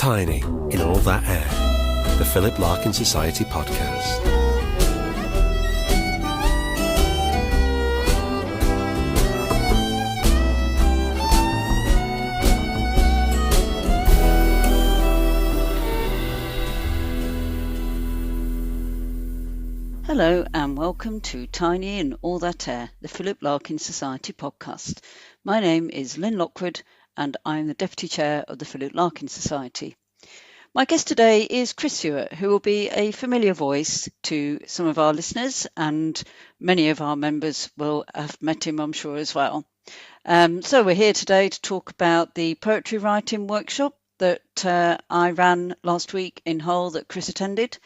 Tiny in All That Air, the Philip Larkin Society podcast. Hello and welcome to Tiny in All That Air, the Philip Larkin Society podcast. My name is Lyn Lockwood and I'm the Deputy Chair of the Philip Larkin Society. My guest today is Chris Sewart, who will be a familiar voice to some of our listeners, and many of our members will have met him, I'm sure, as well. So we're here today to talk about the poetry writing workshop that I ran last week in Hull that Chris attended.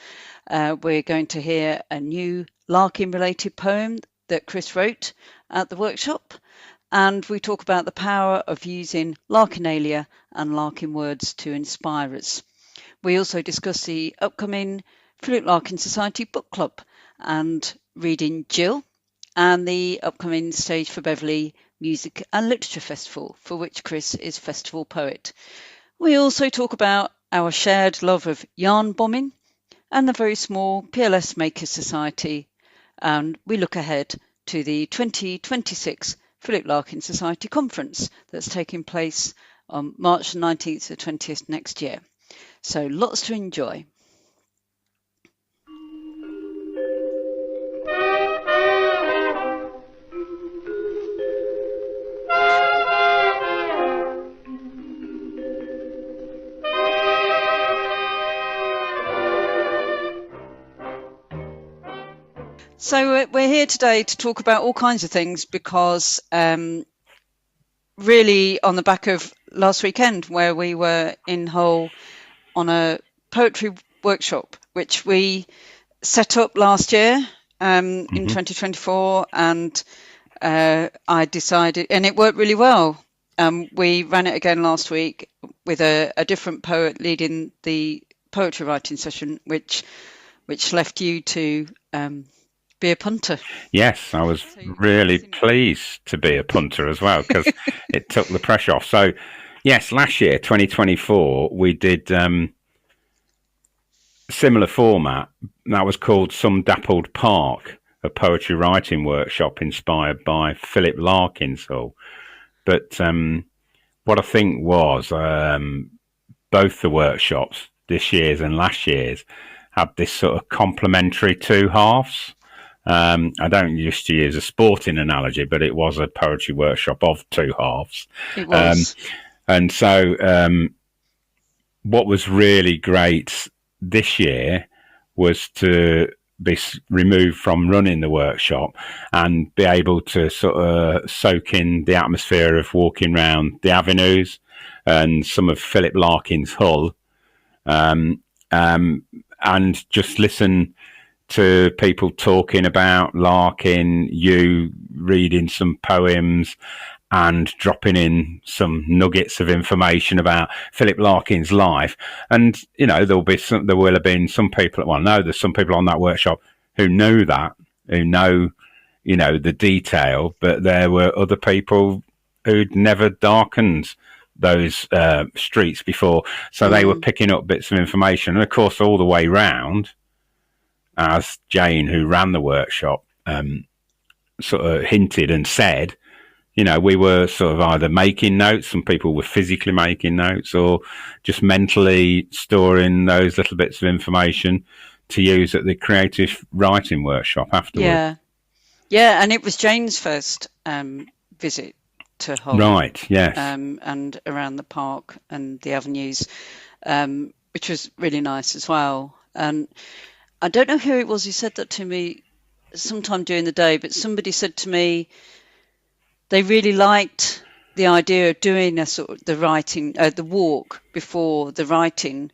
We're going to hear a new Larkin-related poem that Chris wrote at the workshop, and we talk about the power of using Larkinalia and Larkin words to inspire us. We also discuss the upcoming Philip Larkin Society book club and reading Jill, and the upcoming Stage for Beverley Music and Literature Festival, for which Chris is festival poet. We also talk about our shared love of yarn bombing and the very small PLS Makers Society, and we look ahead to the 2026 Philip Larkin Society Conference that's taking place on March 19th to 20th next year. So lots to enjoy. So we're here today to talk about all kinds of things because really on the back of last weekend where we were in Hull on a poetry workshop, which we set up last year in 2024, and I decided, and it worked really well. We ran it again last week with a different poet leading the poetry writing session, which left you to be a punter. Yes, I was really pleased to be a punter as well because it took the pressure off. So, yes, last year, 2024, we did similar format. That was called Some Dappled Park, a poetry writing workshop inspired by Philip Larkin's Hull. But what I think was both the workshops, this year's and last year's, had this sort of complementary two halves. I don't used to use a sporting analogy, but it was a poetry workshop of two halves. It was. And so what was really great this year was to be removed from running the workshop and be able to sort of soak in the atmosphere of walking around the avenues and some of Philip Larkin's Hull, and just listen to people talking about Larkin, you reading some poems and dropping in some nuggets of information about Philip Larkin's life. And, you know, there will have been some people, well, no, there's some people on that workshop who knew that, who know, you know, the detail, but there were other people who'd never darkened those streets before. So they were picking up bits of information. And of course, all the way round, as Jane, who ran the workshop, sort of hinted and said, you know, we were sort of either making notes, some people were physically making notes, or just mentally storing those little bits of information to use at the creative writing workshop afterwards. Yeah, and it was Jane's first visit to Hull. Right, yes. And around the park and the avenues, which was really nice as well. And I don't know who it was who said that to me sometime during the day, but somebody said to me they really liked the idea of doing a sort of the writing, the walk before the writing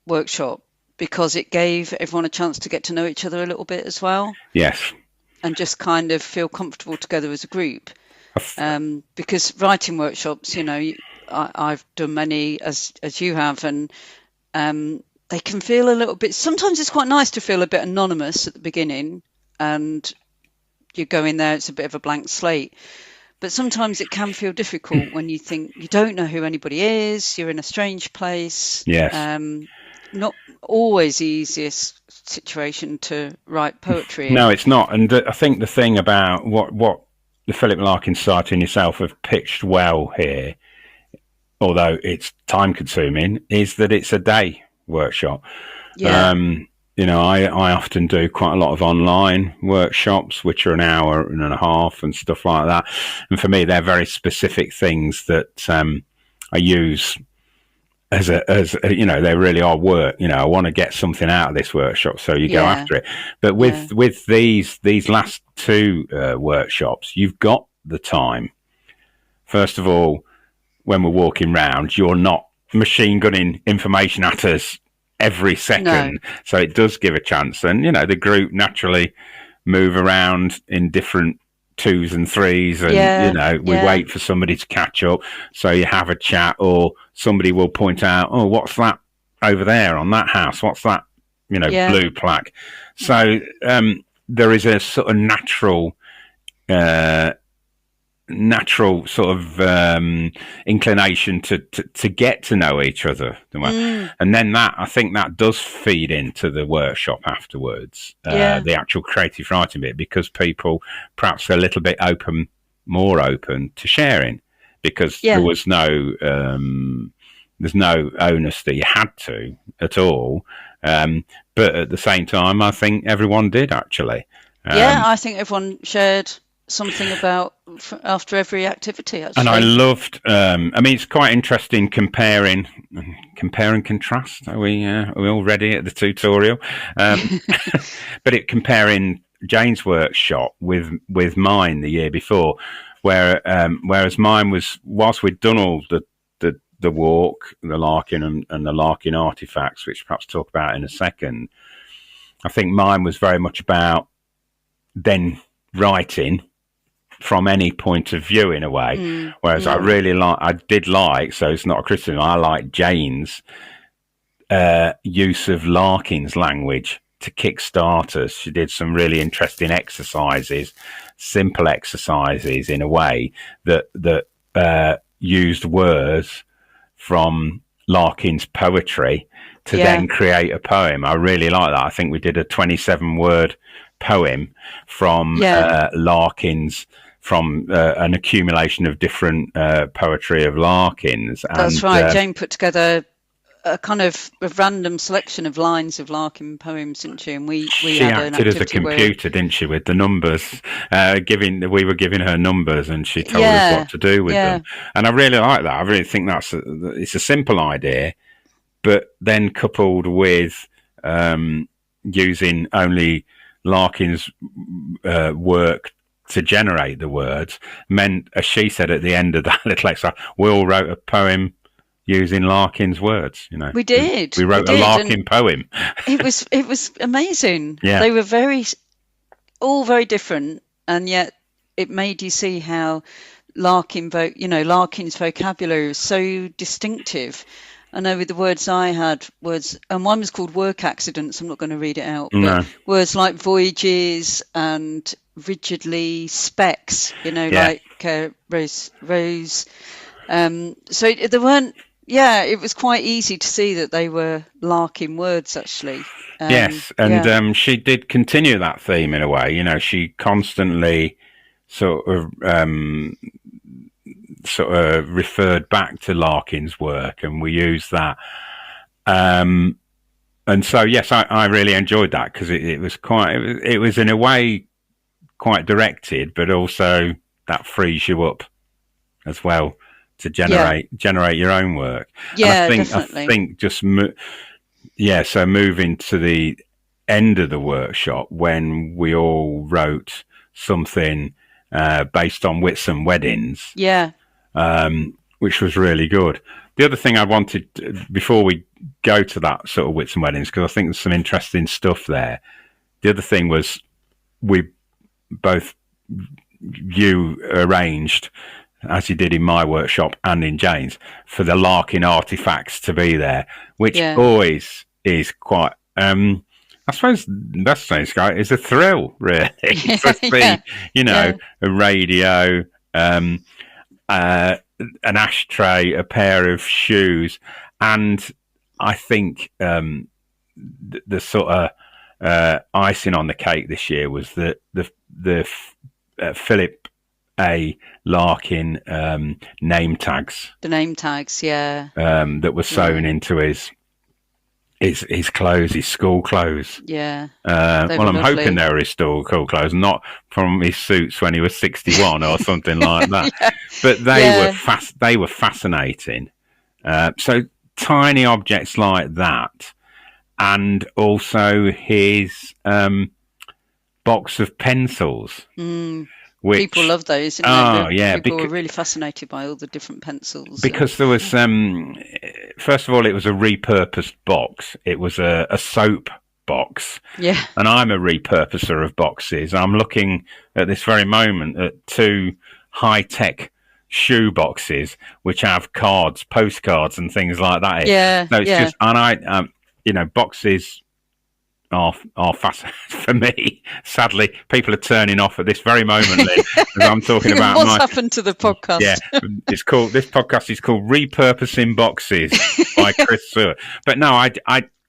workshop, because it gave everyone a chance to get to know each other a little bit as well. Yes. And just kind of feel comfortable together as a group. Because writing workshops, you know, I've done many as you have, and they can feel a little bit, sometimes it's quite nice to feel a bit anonymous at the beginning and you go in there, it's a bit of a blank slate. But sometimes it can feel difficult when you think you don't know who anybody is, you're in a strange place. Yes. Not always the easiest situation to write poetry in. No, it's not. And I think the thing about what the Philip Larkin Society and yourself have pitched well here, although it's time consuming, is that it's a day workshop. Yeah. I often do quite a lot of online workshops, which are an hour and a half and stuff like that. And for me, they're very specific things that I use as they really are work. I want to get something out of this workshop, so you go after it. But with these last two workshops, you've got the time. First of all, when we're walking round, you're not machine gunning information at us every second. No. So it does give a chance. And, the group naturally move around in different 2s and 3s and, we wait for somebody to catch up. So you have a chat, or somebody will point out, oh, what's that over there on that house? What's that, blue plaque? So there is a sort of natural sort of inclination to get to know each other. And then I think that does feed into the workshop afterwards, the actual creative writing bit, because people perhaps are a little bit more open to sharing, because there was there's no onus that you had to at all. But at the same time, I think everyone did actually. I think everyone shared something about after every activity, actually. And I loved, it's quite interesting compare and contrast. Are we all ready at the tutorial? But comparing Jane's workshop with mine the year before, whereas mine was, whilst we'd done all the walk, the Larkin and the Larkin artifacts, which perhaps talk about in a second, I think mine was very much about then writing from any point of view in a way, whereas I did like, so it's not a criticism, I like Jane's use of Larkin's language to kickstart us. She did some really interesting exercises, simple exercises in a way that used words from Larkin's poetry to then create a poem. I really like that. I think we did a 27-word poem from Larkin's, from an accumulation of different poetry of Larkin's. That's right. Jane put together a kind of a random selection of lines of Larkin poems, didn't she? And she had acted as a computer, didn't she, with the numbers? We were giving her numbers, and she told us what to do with them. And I really like that. I really think it's a simple idea, but then coupled with using only Larkin's work to generate the words meant, as she said at the end of that little exercise, we all wrote a poem using Larkin's words. We did. We wrote a Larkin poem. It was amazing. Yeah. They were all very different, and yet it made you see how Larkin's vocabulary was so distinctive. I know with the words I had, and one was called work accidents. I'm not going to read it out, but words like voyages and rigidly, specs, like rose. So there weren't. It was quite easy to see that they were Larkin words, actually. Yes, and she did continue that theme in a way. She constantly sort of referred back to Larkin's work, and we used that. And so, yes, I really enjoyed that, because it was in a way quite directed, but also that frees you up as well to generate your own work. Yeah, and definitely. I think just so moving to the end of the workshop, when we all wrote something based on Whitsun weddings, which was really good. The other thing I wanted, before we go to that sort of Whitsun weddings, because I think there's some interesting stuff there. The other thing was you arranged, as you did in my workshop and in Jane's, for the Larkin artifacts to be there, which always is quite, I suppose the best thing is a thrill, really. Just be, a radio, an ashtray, a pair of shoes, and I think the sort of icing on the cake this year was the Philip A. Larkin name tags. The name tags, yeah. That were sewn into his clothes, his school clothes. Yeah. Well, I'm hoping they were his school clothes, not from his suits when he was 61 or something like that. Yeah. But they were fascinating. So tiny objects like that, and also his box of pencils. People love those. People were really fascinated by all the different pencils. Because there was, first of all, it was a repurposed box. It was a soap box. Yeah. And I'm a repurposer of boxes. I'm looking at this very moment at 2 high-tech shoe boxes which have cards, postcards, and things like that. Yeah. No, it's just, and I, boxes are fascinating for me. Sadly, people are turning off at this very moment, Lyn, as I'm talking about what's happened to the podcast. Yeah, this podcast is called Repurposing Boxes by Chris Sewart. But no, I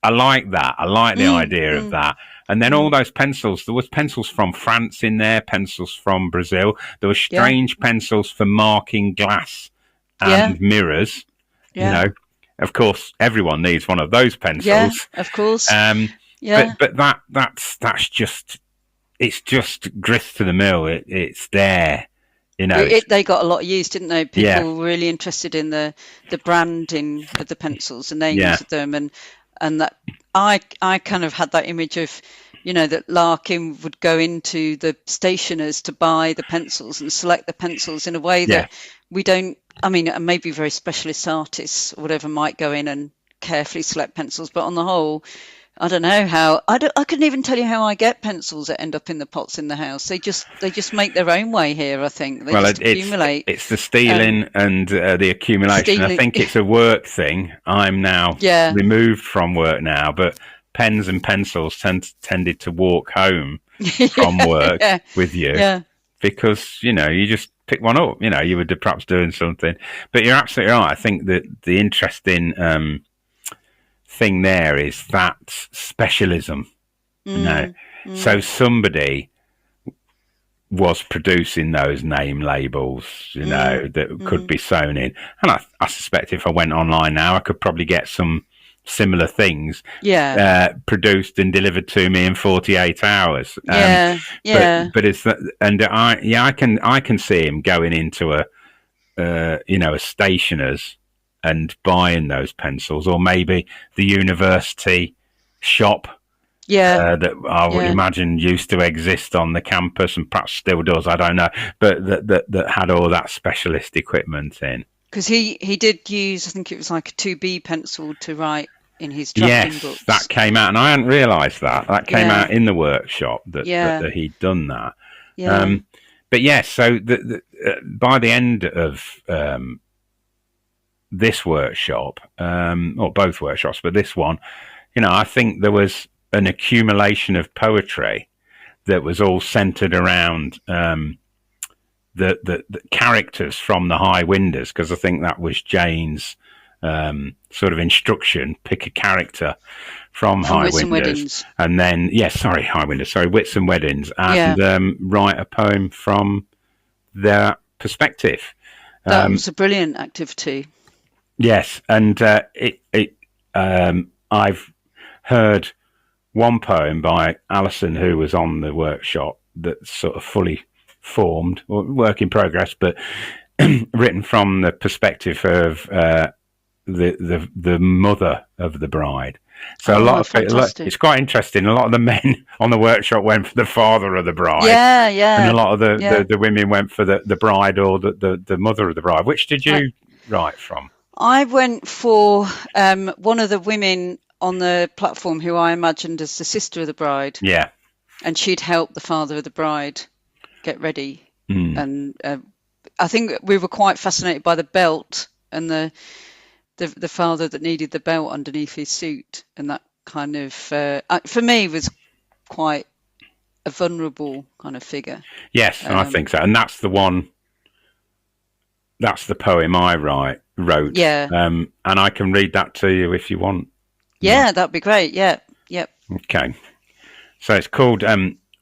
like that. I like the idea of that. And then all those pencils, there was pencils from France in there, pencils from Brazil. There were strange pencils for marking glass and mirrors. Yeah. Of course, everyone needs one of those pencils. Yeah, of course. But that's just, it's just grist to the mill. It's there, They got a lot of use, didn't they? People were really interested in the branding of the pencils and names of them, and that I kind of had that image of, that Larkin would go into the stationers to buy the pencils and select the pencils in a way that we don't. I mean, maybe very specialist artists or whatever might go in and carefully select pencils, but on the whole, I don't know how. I couldn't even tell you how I get pencils that end up in the pots in the house. They just make their own way here. I think they just accumulate. It's the stealing and the accumulation. I think it's a work thing. I'm now removed from work now, but pens and pencils tended to walk home from work with you because you just pick one up. You were perhaps doing something, but you're absolutely right. I think that the interesting thing there is that specialism. So somebody was producing those name labels, that could be sewn in, and I suspect if I went online now, I could probably get some similar things produced and delivered to me in 48 hours. But it's that, and I can see him going into a stationer's and buying those pencils, or maybe the university shop that I would imagine used to exist on the campus and perhaps still does, I don't know, but that had all that specialist equipment in. Because he did use, I think it was like a 2B pencil to write in his drafting books. That came out, and I hadn't realised that came out in the workshop that he'd done that. So by the end of this workshop, or both workshops, but this one, I think there was an accumulation of poetry that was all centered around the characters from the High Winders, because I think that was Jane's sort of instruction: pick a character from High Winders, and then Whitsun Weddings, and write a poem from their perspective. That was a brilliant activity. Yes, and I've heard one poem by Alison, who was on the workshop, that's sort of fully formed, or work in progress, but written from the perspective of the mother of the bride. So a lot of people, it's quite interesting. A lot of the men on the workshop went for the father of the bride, and a lot of the women went for the bride or the mother of the bride. Which did you write from? I went for one of the women on the platform who I imagined as the sister of the bride. Yeah. And she'd help the father of the bride get ready. And I think we were quite fascinated by the belt and the father that needed the belt underneath his suit. And that kind of, for me, was quite a vulnerable kind of figure. Yes, I think so. And that's the one that's the poem I wrote. Yeah. And I can read that to you if you want. Yeah, that'd be great. Yeah. Yep. Okay. So it's called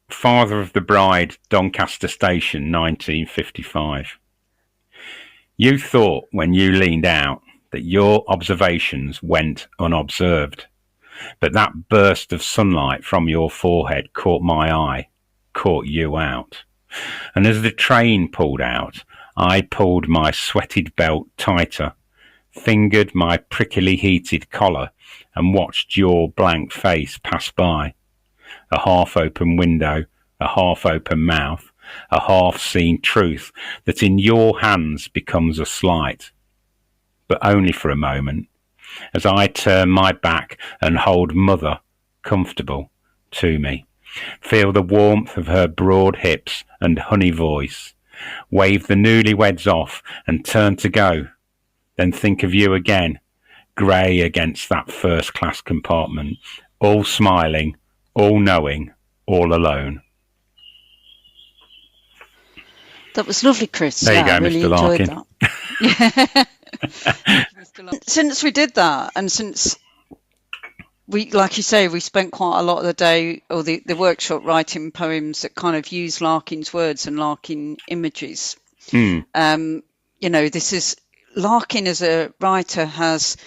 Father of the Bride, Doncaster Station, 1955. You thought when you leaned out that your observations went unobserved, but that burst of sunlight from your forehead caught my eye, caught you out. And as the train pulled out, I pulled my sweated belt tighter, fingered my prickly heated collar, and watched your blank face pass by. A half-open window, a half-open mouth, a half-seen truth that in your hands becomes a slight, but only for a moment, as I turn my back and hold mother comfortable to me, feel the warmth of her broad hips and honey voice, wave the newlyweds off and turn to go, then think of you again, grey against that first-class compartment, all smiling, all knowing, all alone. That was lovely, Chris. There you go, I really Mr. Larkin. enjoyed that. Since we did that, and since we, like you say, we spent quite a lot of the day or the workshop writing poems that kind of use Larkin's words and Larkin images. You know, this is Larkin as a writer has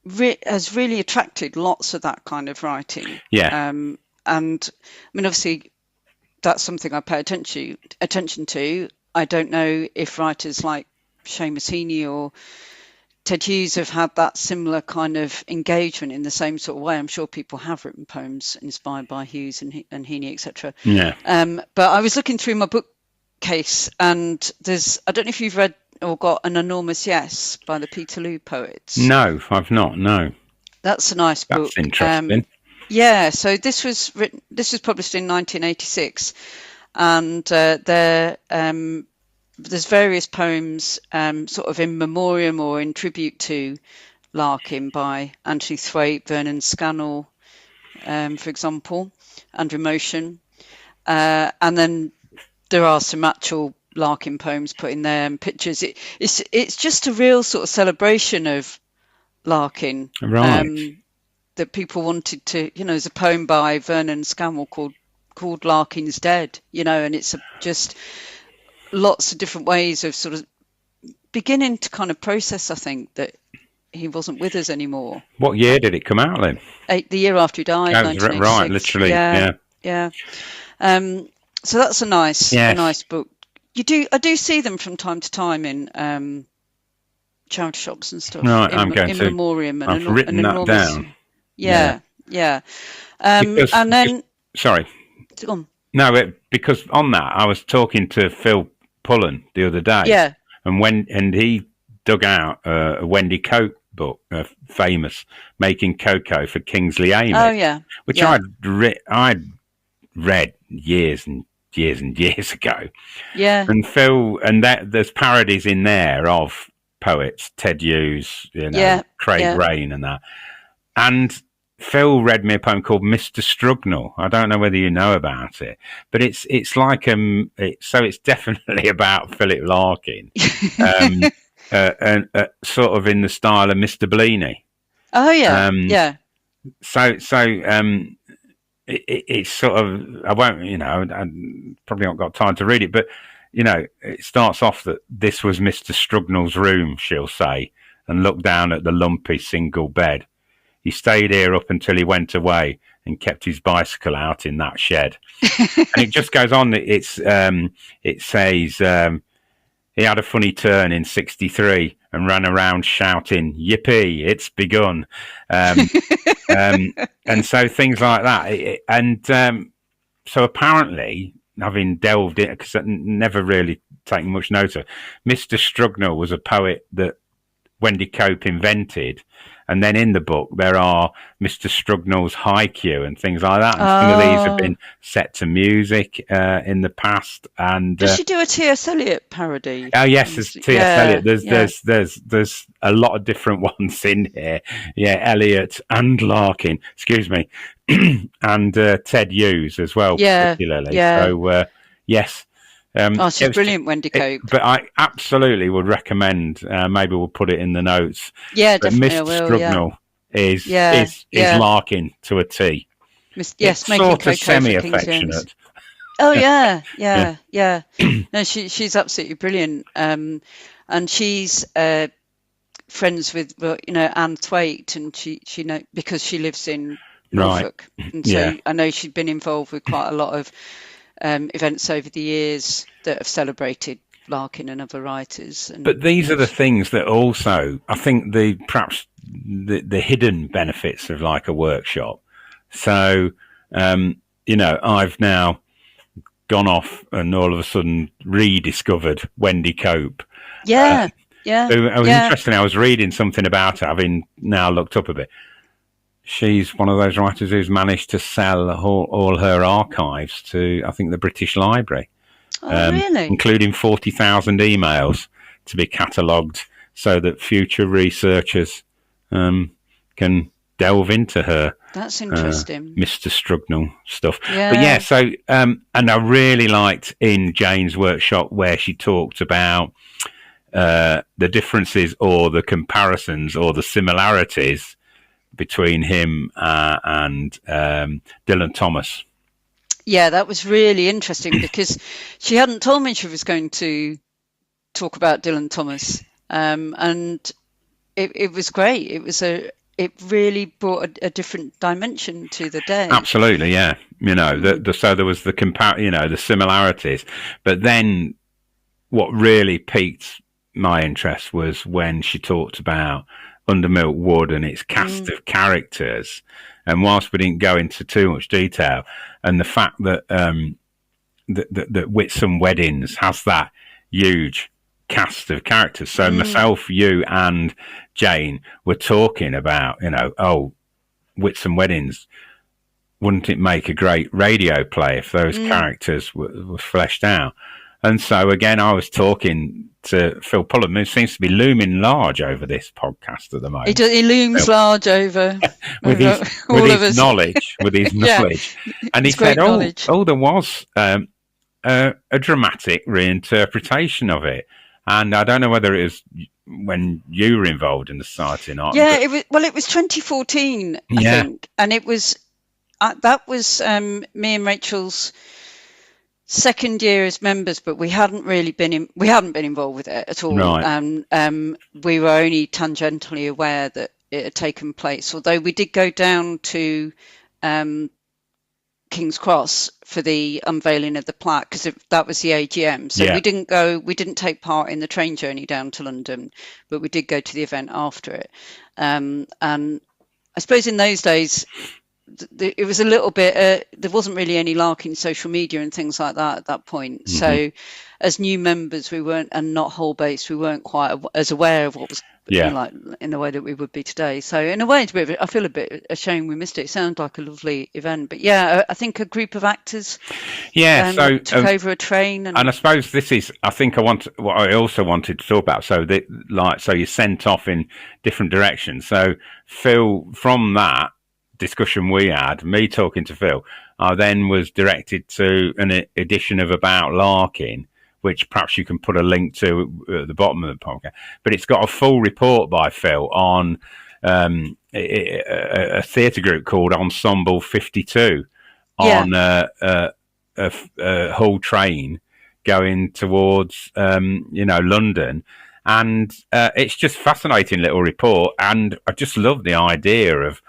really attracted lots of that kind of writing. Yeah. And I mean, obviously, that's something I pay attention to. I don't know if writers like Seamus Heaney or Ted Hughes have had that similar kind of engagement in the same sort of way. I'm sure people have written poems inspired by Hughes and Heaney, etc. Yeah. But I was looking through my bookcase, and I don't know if you've read or got An Enormous Yes by the Peterloo poets. No, I've not. No. That's a nice book. That's interesting. Yeah, so this was published in 1986, and there's various poems sort of in memoriam or in tribute to Larkin by Anthony Thwaite, Vernon Scannell, for example, Andrew Motion, and then there are some actual Larkin poems put in there and pictures. It's just a real sort of celebration of Larkin. Right. That people wanted to, you know, there's a poem by Vernon Scannell called Larkin's Dead, you know, and it's just lots of different ways of sort of beginning to kind of process, I think, that he wasn't with us anymore. What year did it come out then? The year after he died, 1986. Right, literally. Yeah. So that's a nice book. I do see them from time to time in charity shops and stuff. Right, in memoriam. I've written that down. Yeah. And then... Sorry. Go on. No, because on that, I was talking to Phil Pullen the other day. Yeah. And he dug out a Wendy Coke book, famous, Making Cocoa for Kingsley Amis. Oh, yeah. Which I'd read years and years and years ago. Yeah. And Phil, there's parodies in there of poets, Ted Hughes, Craig Raine and that. And Phil read me a poem called Mr. Strugnall. I don't know whether you know about it, but it's like it's definitely about Philip Larkin, and sort of in the style of Mr. Bleaney. Oh yeah, So it's sort of, I won't, I probably not got time to read it, but it starts off that this was Mr. Strugnall's room, she'll say, and look down at the lumpy single bed. He stayed here up until he went away and kept his bicycle out in that shed. And it just goes on. It says he had a funny turn in '63 and ran around shouting, "Yippee, it's begun." And so things like that. So apparently, having delved in, because I never really taken much note of, Mr. Strugnall was a poet that Wendy Cope invented. And then in the book, there are Mr. Strugnall's haiku and things like that. And some of these have been set to music in the past. And did she do a T.S. Eliot parody? Oh yes, there's T.S. Eliot. There's a lot of different ones in here. Yeah, Eliot and Larkin. Excuse me, and Ted Hughes as well, particularly. Yeah. So yes, Oh, she's brilliant, Wendy Cope. But I absolutely would recommend. Maybe we'll put it in the notes. Yeah, but definitely. Mr. Strugnall is Larkin to a T. Yes, it's making sort cocoa of semi-affectionate. Oh yeah. No, she's absolutely brilliant. And she's friends with Anne Thwaite, and she because she lives in Norfolk, and so I know she'd been involved with quite a lot of events over the years that have celebrated Larkin and other writers. But these are the things that also, I think, perhaps the hidden benefits of like a workshop. So, I've now gone off and all of a sudden rediscovered Wendy Cope. Interestingly, I was reading something about her, having now looked up a bit. She's one of those writers who's managed to sell all her archives to, I think, the British Library. Really? Including 40,000 emails to be catalogued so that future researchers can delve into her. That's interesting. Mr. Strugnall stuff. Yeah. But so, and I really liked in Jane's workshop where she talked about the differences or the comparisons or the similarities between him and Dylan Thomas. Yeah, that was really interesting because she hadn't told me she was going to talk about Dylan Thomas, and it was great. It really brought a different dimension to the day. Absolutely, yeah. So there was the similarities, but then what really piqued my interest was when she talked about Undermilk Wood and its cast of characters. And whilst we didn't go into too much detail, and the fact that that Whitsun Weddings has that huge cast of characters. So myself, you, and Jane were talking about, Whitsun Weddings. Wouldn't it make a great radio play if those characters were fleshed out? And so again, I was talking to Phil Pullum, who seems to be looming large over this podcast at the moment. He looms large over with his knowledge. And he said, there was a dramatic reinterpretation of it. And I don't know whether it was when you were involved in the society or not. Yeah, it was 2014, I think, and it was that was me and Rachel's second year as members, but we hadn't been involved with it at all. Right. We were only tangentially aware that it had taken place, although we did go down to King's Cross for the unveiling of the plaque, because that was the AGM. So we didn't take part in the train journey down to London, but we did go to the event after it. And I suppose in those days, it was a little bit, there wasn't really any Larkin social media and things like that at that point. Mm-hmm. So as new members, we weren't, and not whole base, we weren't quite as aware of what was like in the way that we would be today. So in a way, I feel a bit ashamed we missed it. It sounded like a lovely event, but I think a group of actors took over a train. And I suppose this is, what I also wanted to talk about. So so you're sent off in different directions. So Phil, from that discussion we had, me talking to Phil, I then was directed to an edition of About Larkin, which perhaps you can put a link to at the bottom of the podcast. But it's got a full report by Phil on a theatre group called Ensemble 52 on a Hull train going towards London. And it's just fascinating little report. And I just love the idea of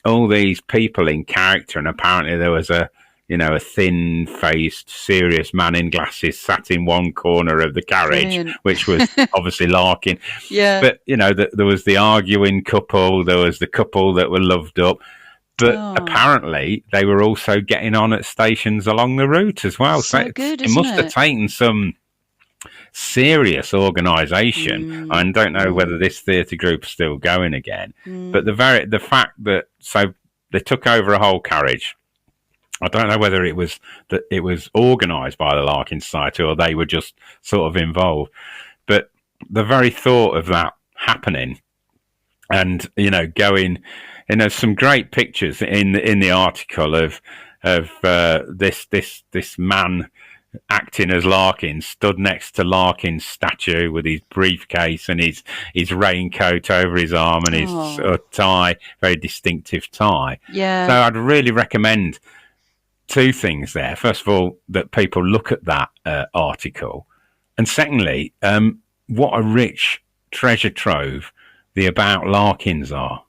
all these people in character. And apparently there was a thin-faced, serious man in glasses sat in one corner of the carriage, Brilliant. Which was obviously Larkin. Yeah. But, there was the arguing couple, there was the couple that were loved up. But apparently they were also getting on at stations along the route as well. So good, it must have taken some serious organisation. I don't know whether this theatre group is still going again. But the fact that, so they took over a whole carriage. I don't know whether it was organised by the Larkin Society or they were just sort of involved. But the very thought of that happening, and going, some great pictures in the article of this man acting as Larkin, stood next to Larkin's statue with his briefcase and his raincoat over his arm and his tie, very distinctive tie. Yeah. So I'd really recommend two things there. First of all, that people look at that article. And secondly, what a rich treasure trove the About Larkins are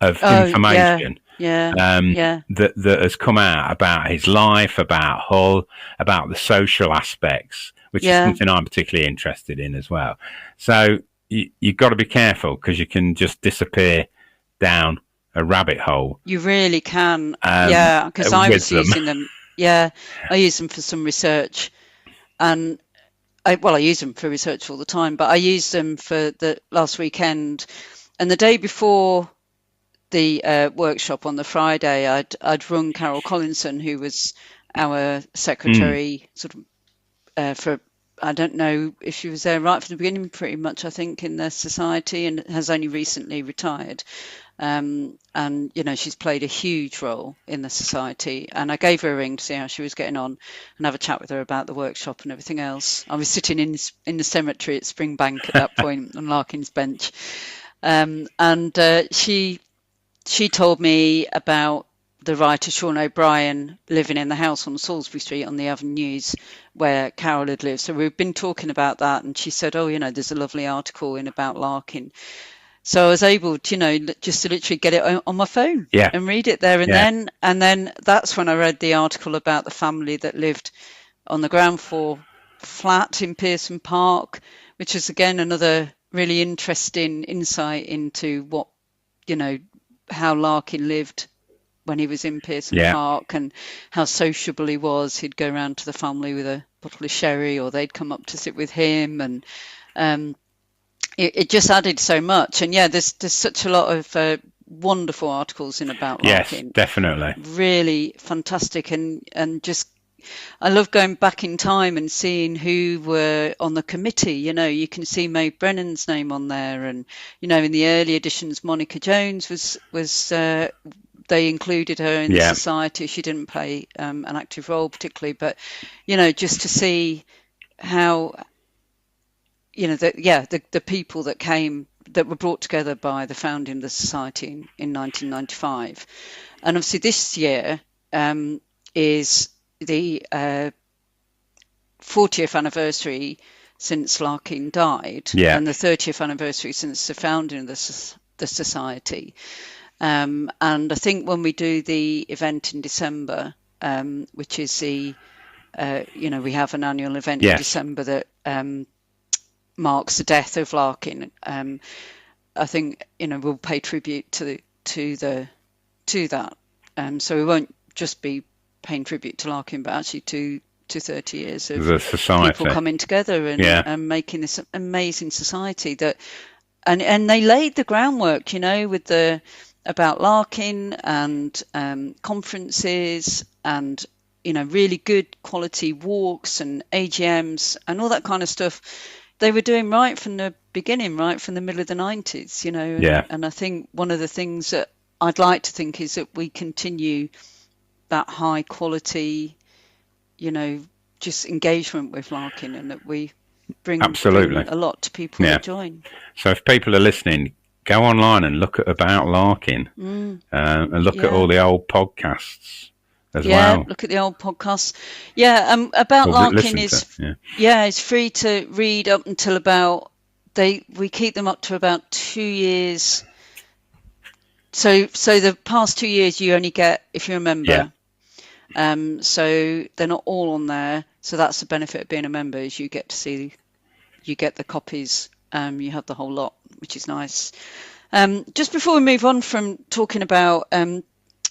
of information. That has come out about his life, about Hull, about the social aspects, which is something I'm particularly interested in as well. So you've got to be careful because you can just disappear down a rabbit hole. You really can. Because I was using them. Yeah, I use them for some research, and I use them for research all the time, but I used them for the last weekend, and the day before the workshop on the Friday, I'd rung Carol Collinson, who was our secretary, for, I don't know if she was there right from the beginning, pretty much, I think, in the society, and has only recently retired. And, she's played a huge role in the society. And I gave her a ring to see how she was getting on and have a chat with her about the workshop and everything else. I was sitting in the cemetery at Springbank at that point on Larkin's bench. She told me about the writer Sean O'Brien living in the house on Salisbury Street on the Avenues where Carol had lived. So we've been talking about that, and she said, there's a lovely article in About Larkin. So I was able to, just to literally get it on my phone and read it there and then. And then that's when I read the article about the family that lived on the ground floor flat in Pearson Park, which is, again, another really interesting insight into what, how Larkin lived when he was in Pearson Park and how sociable he was. He'd go round to the family with a bottle of sherry, or they'd come up to sit with him, and it just added so much. And there's such a lot of wonderful articles in About Larkin. Yes, definitely. Really fantastic, and just I love going back in time and seeing who were on the committee. You can see Maeve Brennan's name on there, and in the early editions, Monica Jones was they included her in the society. She didn't play an active role particularly, but just to see how the people that were brought together by the founding of the society in 1995, and obviously this year is the 40th anniversary since Larkin died, and the 30th anniversary since the founding of the society. And I think when we do the event in December, which is we have an annual event in December that marks the death of Larkin. I think we'll pay tribute to that. So we won't just be paying tribute to Larkin, but actually to 30 years of the society, people coming together and making this amazing society that, and they laid the groundwork, with the About Larkin and conferences and really good quality walks and AGMs and all that kind of stuff. They were doing right from the beginning, right from the middle of the 90s, and I think one of the things that I'd like to think is that we continue that high quality, just engagement with Larkin, and that we bring a lot to people who join. So if people are listening, go online and look at About Larkin and look at all the old podcasts as well. Look at the old podcasts. About Larkin is free to read up until about, we keep them up to about 2 years. So the past 2 years you only get if you're a member. So they're not all on there. So that's the benefit of being a member, is you get the copies. You have the whole lot, which is nice. Just before we move on from talking about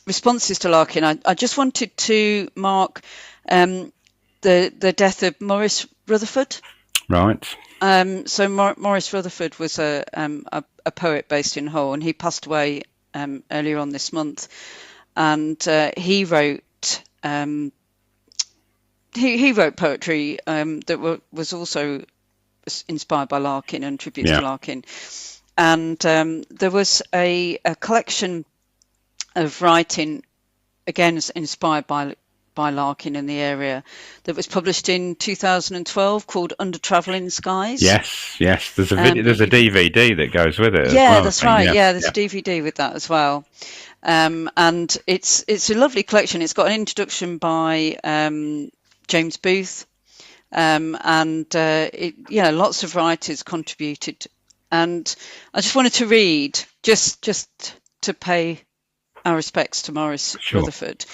responses to Larkin, I just wanted to mark the death of Maurice Rutherford. Right. So Maurice Rutherford was a poet based in Hull, and he passed away earlier on this month. And he wrote he wrote poetry that was also inspired by Larkin and tributes to Larkin. And there was a collection of writing, again inspired by by Larkin in the area that was published in 2012 called Under Travelling Skies. Yes. There's a video, there's a DVD that goes with it as Yeah, well. that's right. Yeah, there's a DVD with that as well. And it's a lovely collection. It's got an introduction by James Booth, and lots of writers contributed. And I just wanted to read, just to pay our respects to Maurice Rutherford,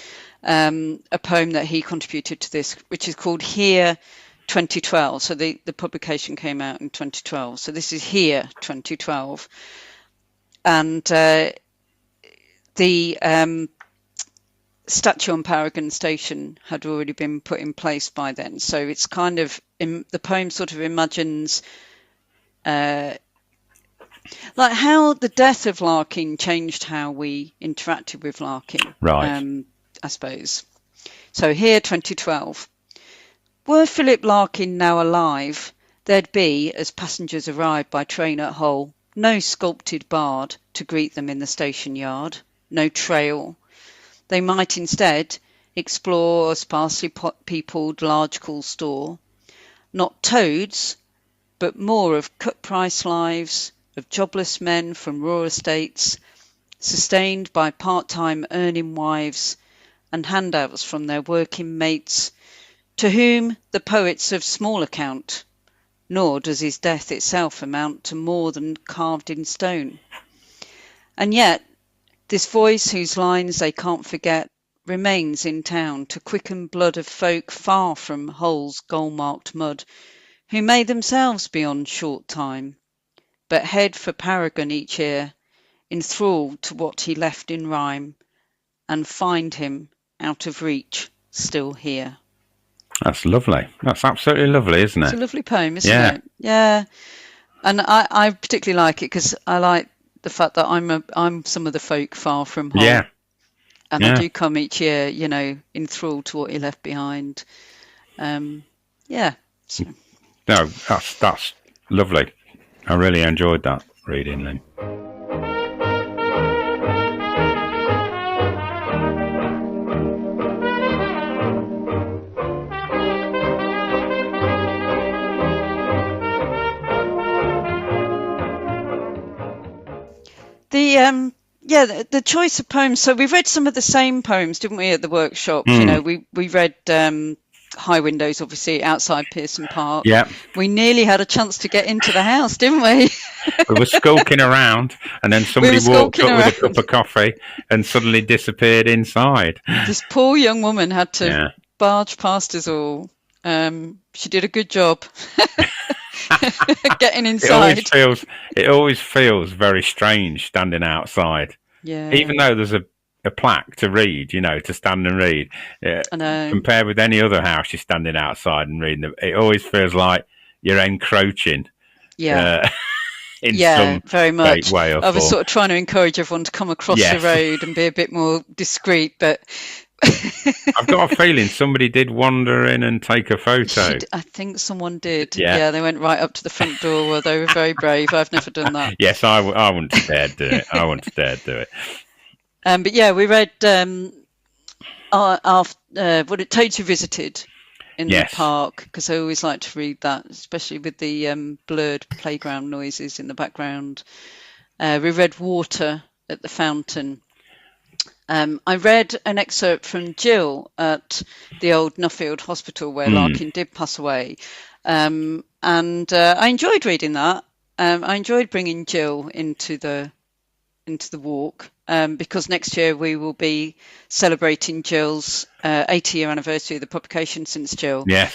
a poem that he contributed to this, which is called Here 2012. So the publication came out in 2012. So this is Here 2012. And the statue on Paragon Station had already been put in place by then. So it's kind of, the poem sort of imagines like how the death of Larkin changed how we interacted with Larkin. Right. I suppose. So Here 2012. Were Philip Larkin now alive, there'd be, as passengers arrived by train at Hull, no sculpted bard to greet them in the station yard, no trail. They might instead explore a sparsely peopled large cool store. Not toads, but more of cut-price lives, of jobless men from rural estates, sustained by part-time earning wives and handouts from their working mates, to whom the poet's of small account, nor does his death itself amount to more than carved in stone. And yet, this voice whose lines they can't forget remains in town to quicken blood of folk far from Hull's goal-marked mud, who may themselves be on short time, but head for Paragon each year, enthralled to what he left in rhyme, and find him out of reach still here. That's lovely. That's absolutely lovely, isn't it? It's a lovely poem, isn't it? Yeah. And I particularly like it because I like the fact that I'm some of the folk far from home. Yeah. And I do come each year, enthralled to what he left behind. So. No, that's lovely. I really enjoyed that reading, Lyn. The choice of poems. So we read some of the same poems, didn't we, at the workshop? We read High Windows, obviously, outside Pearson Park. Yeah. We nearly had a chance to get into the house, didn't we? We were skulking around, and then somebody walked up with a cup of coffee and suddenly disappeared inside. This poor young woman had to barge past us all. She did a good job getting inside. It always feels very strange standing outside. Yeah. Even though there's a plaque to read, to stand and read. I know. Compared with any other house you're standing outside and reading, it always feels like you're encroaching. Yeah. In some very much. Way I was sort of trying to encourage everyone to come across the road and be a bit more discreet, but I've got a feeling somebody did wander in and take a photo. I think someone did. Yeah, they went right up to the front door. Well, they were very brave. I've never done that. Yes, I wouldn't dare do it. I wouldn't dare do it. But yeah, we read Toads Who Visited in the park, because I always like to read that, especially with the blurred playground noises in the background. We read Water at the Fountain. I read an excerpt from Jill at the old Nuffield Hospital where Larkin did pass away. And I enjoyed reading that. I enjoyed bringing Jill into the walk, because next year we will be celebrating Jill's 80-year anniversary of the publication since Jill. Yes.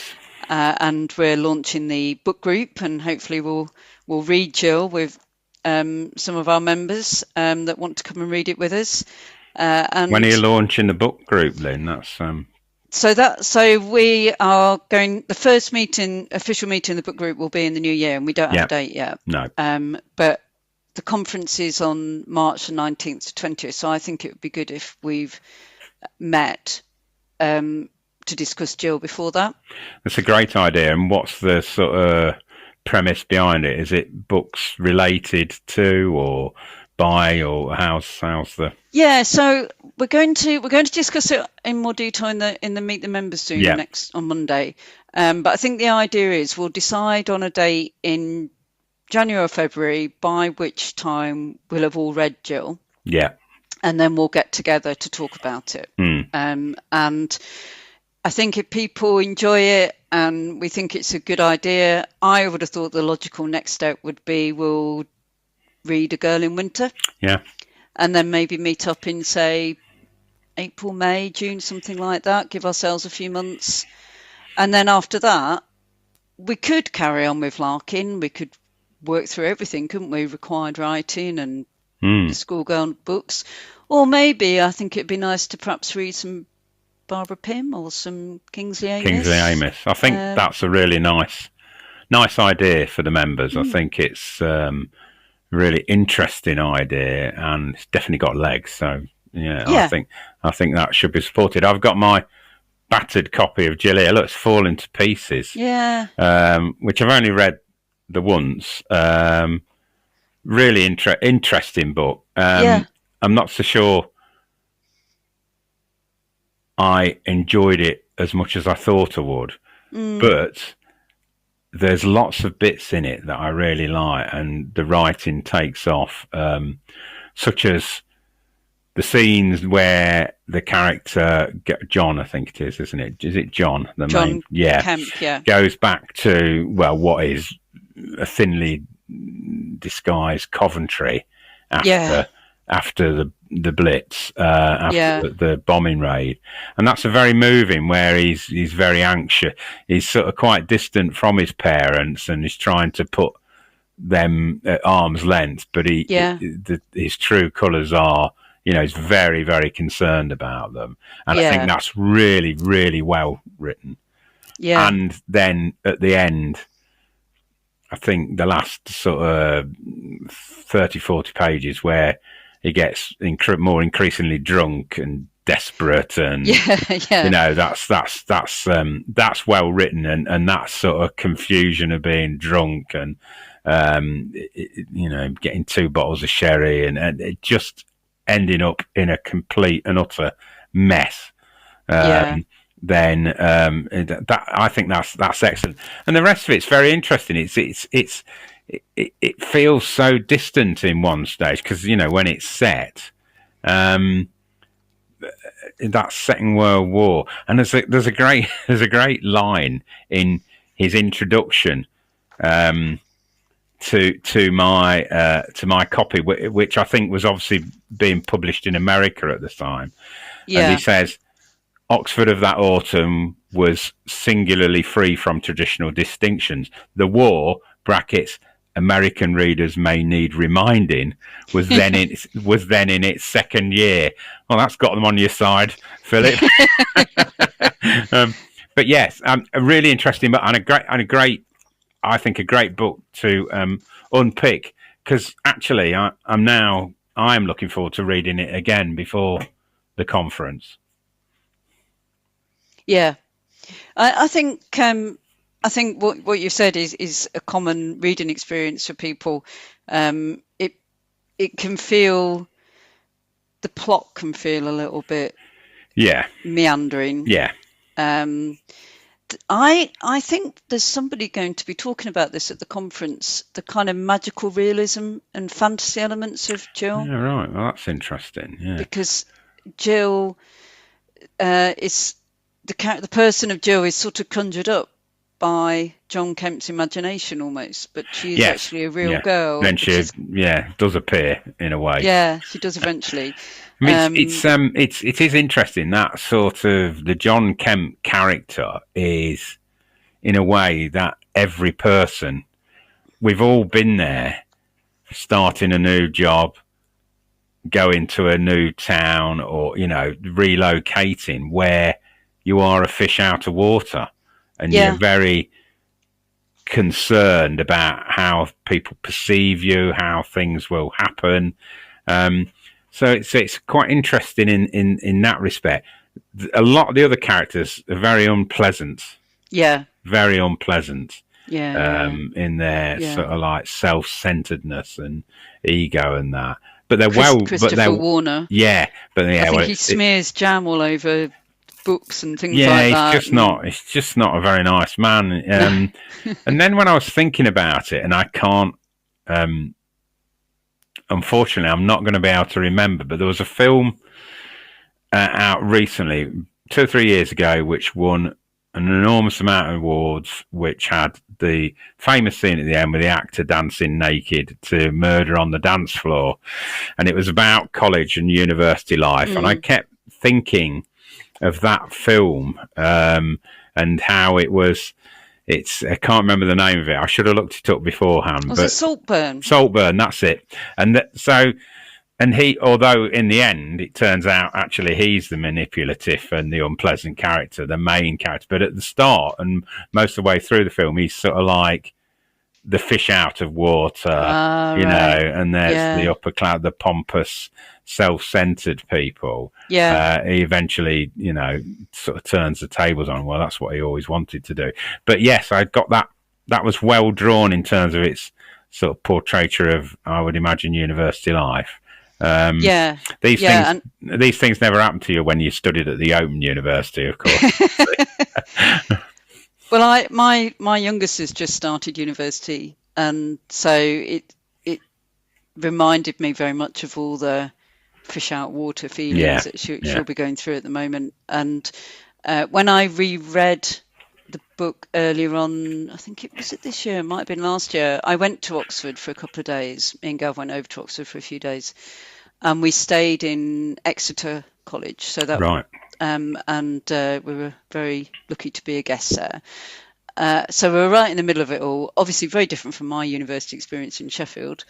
And we're launching the book group, and hopefully we'll read Jill with some of our members that want to come and read it with us. And when are you launching the book group, Lyn? That's So we are going. The first official meeting of the book group will be in the new year, and we don't have a date yet. No. But the conference is on March the 19th to 20th, so I think it would be good if we've met to discuss Jill before that. That's a great idea. And what's the sort of premise behind it? Is it books related to or by, or how's the... Yeah, so we're going to discuss it in more detail in the Meet the Members soon next on Monday. But I think the idea is we'll decide on a date in January or February, by which time we'll have all read Jill. Yeah. And then we'll get together to talk about it. And I think if people enjoy it and we think it's a good idea, I would have thought the logical next step would be we'll read A Girl in Winter. Yeah. And then maybe meet up in, say, April, May, June, something like that. Give ourselves a few months. And then after that, we could carry on with Larkin. We could work through everything, couldn't we? Required writing and the schoolgirl books. Or maybe I think it'd be nice to perhaps read some Barbara Pym or some Kingsley Amis. I think that's a really nice idea for the members. I think it's a really interesting idea, and it's definitely got legs. So I think that should be supported. I've got my battered copy of Jill here. Look, it's falling to pieces. Yeah. Which I've only read the once. Really interesting book. I'm not so sure I enjoyed it as much as I thought I would, but there's lots of bits in it that I really like, and the writing takes off, such as the scenes where the character John, I think it is, isn't it? Is it John? John Kemp, goes back to what is a thinly disguised Coventry after the Blitz, after the bombing raid, and that's a very moving. Where he's very anxious. He's sort of quite distant from his parents, and he's trying to put them at arm's length. But his true colours are, he's very, very concerned about them, and I think that's really, really well written. Yeah, and then at the end, I think the last sort of 30, 40 pages where he gets more increasingly drunk and desperate, and that's well written, and that sort of confusion of being drunk and getting 2 bottles of sherry and it just ending up in a complete and utter mess. Then that I think that's excellent, and the rest of it's very interesting. It feels so distant in one stage because when it's set, that's Second World War, and there's a great line in his introduction to my copy, which I think was obviously being published in America at the time, and he says, Oxford of that autumn was singularly free from traditional distinctions. The war (brackets American readers may need reminding) was then in its second year. Well, that's got them on your side, Philip. But yes, a really interesting book, and a great book to unpick, because actually I am looking forward to reading it again before the conference. Yeah, I think what you said is a common reading experience for people. It can feel, the plot can feel a little bit meandering. Yeah. I think there's somebody going to be talking about this at the conference, the kind of magical realism and fantasy elements of Jill. Yeah, right. Well, that's interesting. Yeah. Because Jill is the person of Jill is sort of conjured up by John Kemp's imagination almost, but she's actually a real girl. Then she does appear in a way. Yeah, she does eventually. I mean, it is interesting that sort of the John Kemp character is, in a way, that every person, we've all been there, starting a new job, going to a new town, or relocating, where you are a fish out of water, and you're very concerned about how people perceive you, how things will happen. So it's quite interesting in that respect. A lot of the other characters are very unpleasant. Yeah. Very unpleasant. Yeah. In their sort of like self-centeredness and ego and that. but they're Christopher Warner. Yeah, but yeah, I think he smears jam all over books and things like that. He's just not a very nice man. And then when I was thinking about it, and I can't, unfortunately, I'm not going to be able to remember, but there was a film out recently, 2 or 3 years ago, which won an enormous amount of awards, which had the famous scene at the end with the actor dancing naked to Murder on the Dance Floor. And it was about college and university life. And I kept thinking of that film and how it was. I can't remember the name of it. I should have looked it up beforehand. Was it Saltburn? Saltburn, that's it. And he, although in the end it turns out actually he's the manipulative and the unpleasant character, the main character. But at the start and most of the way through the film, he's sort of like the fish out of water, you know. And there's the upper cloud, the pompous, self-centered people. Yeah, he eventually, you know, sort of turns the tables on. Well, that's what he always wanted to do. But yes, I got that. That was well drawn in terms of its sort of portraiture of, I would imagine, university life. These things never happen to you when you studied at the Open University, of course. Well, my youngest has just started university, and so it reminded me very much of all the fish out water feelings that she'll be going through at the moment. And when I reread the book earlier on, I think it was this year, it might have been last year, I went to Oxford for a couple of days. Me and Gav went over to Oxford for a few days, and we stayed in Exeter College. So that we were very lucky to be a guest there. So we were right in the middle of it all. Obviously, very different from my university experience in Sheffield,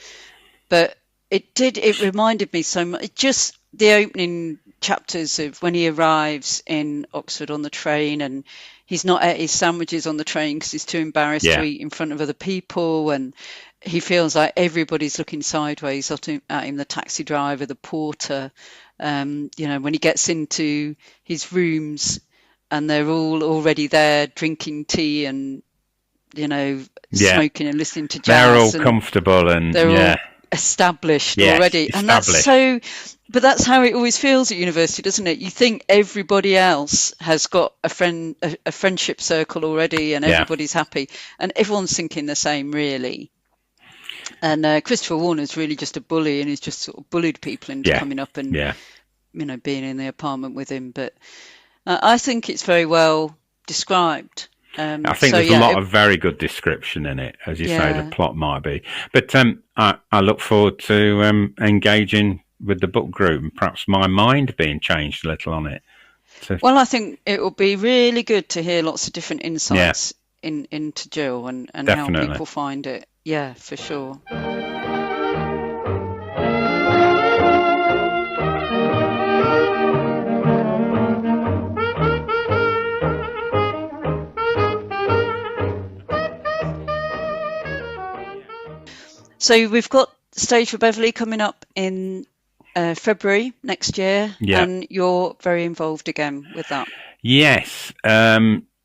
but it reminded me so much. Just the opening chapters of when he arrives in Oxford on the train, and he's not at his sandwiches on the train because he's too embarrassed to eat in front of other people, and he feels like everybody's looking sideways at him, the taxi driver, the porter. You know, when he gets into his rooms and they're all already there drinking tea and, you know, smoking and listening to jazz. They're all comfortable and they're all established already. And that's so, but that's how it always feels at university, doesn't it? You think everybody else has got a friendship circle already, and everybody's happy, and everyone's thinking the same, really. And Christopher Warner's really just a bully, and he's just sort of bullied people into coming up and you know, being in the apartment with him. But I think it's very well described. I think there's a lot of very good description in it, as you say. The plot might be, but I look forward to engaging with the book group and perhaps my mind being changed a little on it. Well, I think it will be really good to hear lots of different insights into Jill and how people find it. Yeah, for sure. So we've got Stage for Beverley coming up in February next year, and you're very involved again with that. Yes.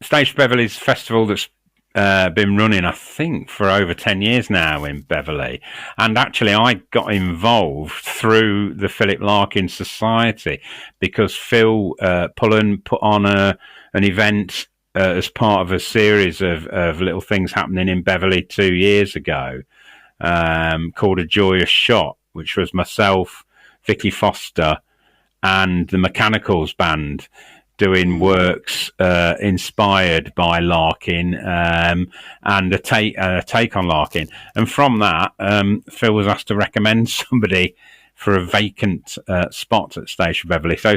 Stage for Beverley's festival that's been running, I think, for over 10 years now in Beverley. And actually, I got involved through the Philip Larkin Society because Phil Pullen put on an event as part of a series of little things happening in Beverley 2 years ago. Called A Joyous Shot, which was myself, Vicky Foster, and the Mechanicals Band doing works inspired by Larkin and a take on Larkin. And from that, Phil was asked to recommend somebody for a vacant spot at Stage for Beverley. So